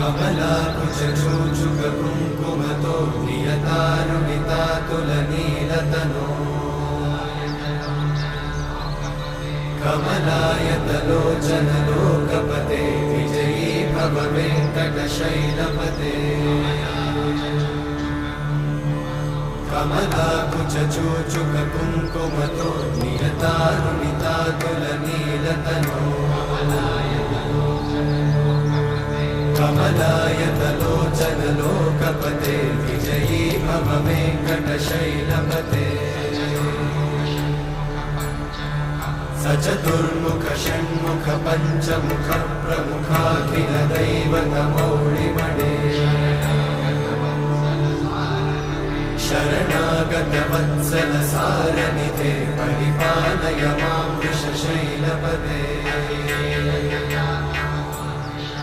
कमलाकुचूचुककुङ्कुमतो नियतारुणितातुलनीलतनो कमलायतलोचनलोकपते विजयी भव वेङ्कटशैलपते कमलाकुचूचुककुङ्कुमतो नियतारुणितातुलनीलतनो कमलायतलोचनलोकपते विजयी भव वेङ्कटशैलपते सचतुर्मुख षण्मुख पञ्चमुख प्रमुखाखिल दैवतमौळिमणे शरणागत वत्सल सारनिधे परिपालय मां वृषशैलपते